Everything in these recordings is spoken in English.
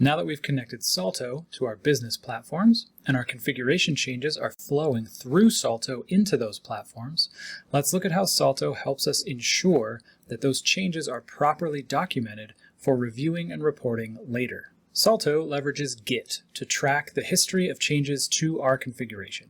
Now that we've connected Salto to our business platforms and our configuration changes are flowing through Salto into those platforms, let's look at how Salto helps us ensure that those changes are properly documented for reviewing and reporting later. Salto leverages Git to track the history of changes to our configuration.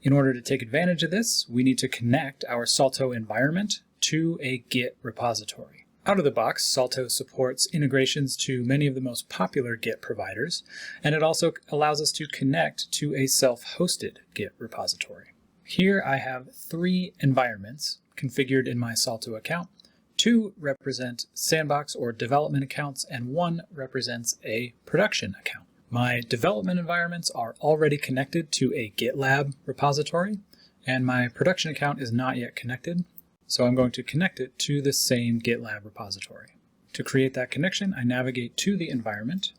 In order to take advantage of this, we need to connect our Salto environment to a Git repository. Out of the box, Salto supports integrations to many of the most popular Git providers, and it also allows us to connect to a self-hosted Git repository. Here I have 3 environments configured in my Salto account. 2 represent sandbox or development accounts, and 1 represents a production account. My development environments are already connected to a GitLab repository, and my production account is not yet connected. So I'm going to connect it to the same GitLab repository. To create that connection, I navigate to the environment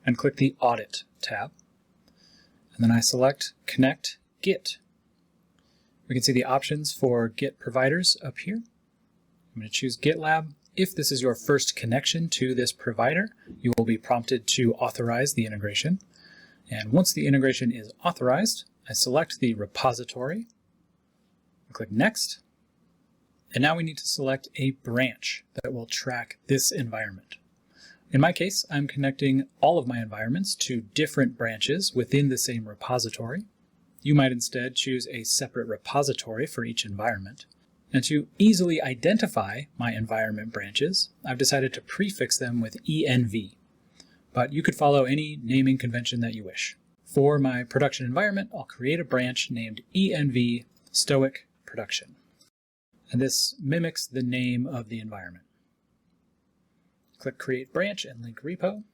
and click the Audit tab. And then I select Connect Git. We can see the options for Git providers up here. I'm going to choose GitLab. If this is your first connection to this provider, you will be prompted to authorize the integration. And once the integration is authorized, I select the repository, click Next. And now we need to select a branch that will track this environment. In my case, I'm connecting all of my environments to different branches within the same repository. You might instead choose a separate repository for each environment. And to easily identify my environment branches, I've decided to prefix them with env. But you could follow any naming convention that you wish. For my production environment, I'll create a branch named env stoic production. And this mimics the name of the environment. Click Create Branch and Link Repo,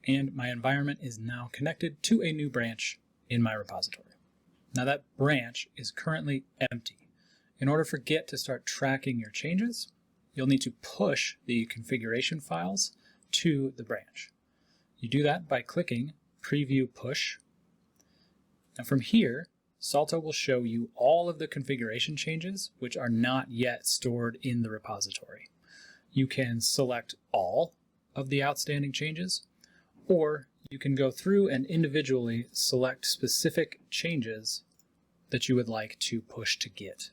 and my environment is now connected to a new branch in my repository. Now that branch is currently empty. In order for Git to start tracking your changes, you'll need to push the configuration files to the branch. You do that by clicking Preview Push. Now from here, Salto will show you all of the configuration changes which are not yet stored in the repository. You can select all of the outstanding changes, or you can go through and individually select specific changes that you would like to push to Git.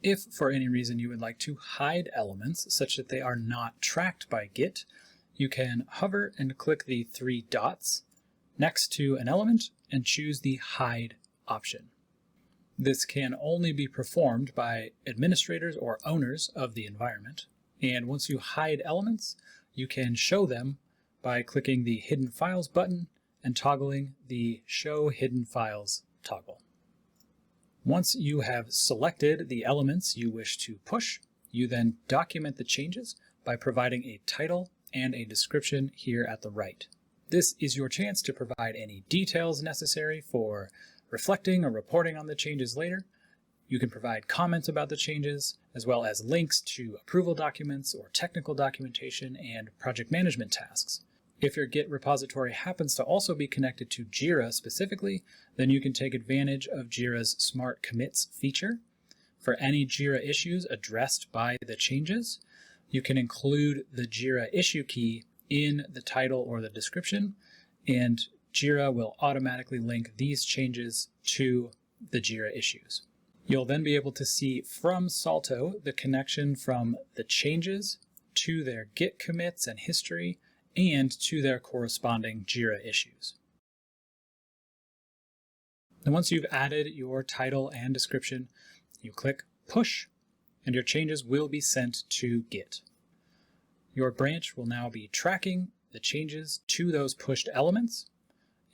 If for any reason you would like to hide elements such that they are not tracked by Git, you can hover and click the 3 dots next to an element and choose the Hide option. This can only be performed by administrators or owners of the environment. And once you hide elements, you can show them by clicking the Hidden Files button and toggling the Show Hidden Files toggle. Once you have selected the elements you wish to push, you then document the changes by providing a title and a description here at the right. This is your chance to provide any details necessary for reflecting or reporting on the changes later. You can provide comments about the changes, as well as links to approval documents or technical documentation and project management tasks. If your Git repository happens to also be connected to Jira specifically, then you can take advantage of Jira's Smart Commits feature. For any Jira issues addressed by the changes, you can include the Jira issue key in the title or the description, and Jira will automatically link these changes to the Jira issues. You'll then be able to see from Salto the connection from the changes to their Git commits and history and to their corresponding Jira issues. And once you've added your title and description, you click Push, and your changes will be sent to Git. Your branch will now be tracking the changes to those pushed elements.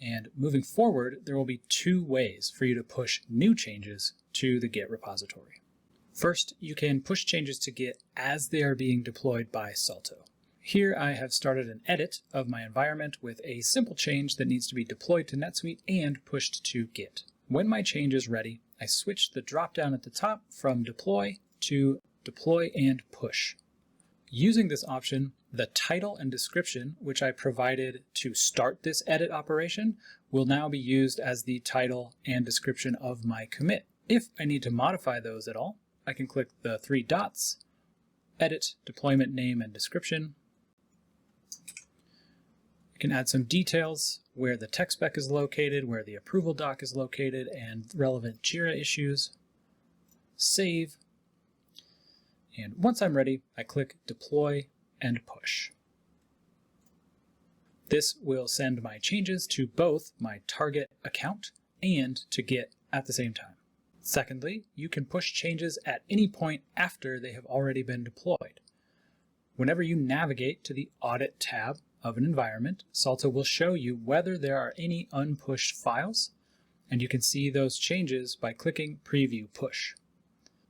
And moving forward, there will be 2 ways for you to push new changes to the Git repository. First, you can push changes to Git as they are being deployed by Salto. Here I have started an edit of my environment with a simple change that needs to be deployed to NetSuite and pushed to Git. When my change is ready, I switch the drop-down at the top from Deploy to Deploy and Push. Using this option, the title and description, which I provided to start this edit operation, will now be used as the title and description of my commit. If I need to modify those at all, I can click the 3 dots, Edit Deployment Name and Description. can add some details where the tech spec is located, where the approval doc is located, and relevant Jira issues. Save. And once I'm ready, I click Deploy and Push. This will send my changes to both my target account and to Git at the same time. Secondly, you can push changes at any point after they have already been deployed. Whenever you navigate to the Audit tab of an environment, Salto will show you whether there are any unpushed files, and you can see those changes by clicking Preview Push.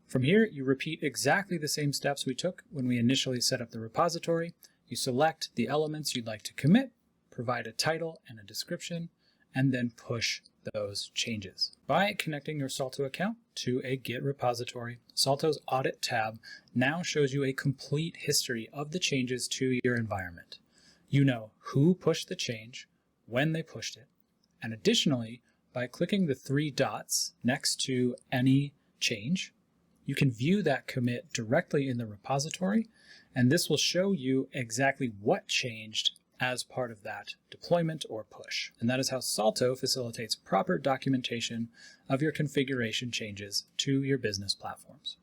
From here, you repeat exactly the same steps we took when we initially set up the repository. You select the elements you'd like to commit, provide a title and a description, and then push those changes. By connecting your Salto account to a Git repository, Salto's Audit tab now shows you a complete history of the changes to your environment. You know who pushed the change, when they pushed it, and additionally, by clicking the 3 dots next to any change, you can view that commit directly in the repository, and this will show you exactly what changed as part of that deployment or push. And that is how Salto facilitates proper documentation of your configuration changes to your business platforms.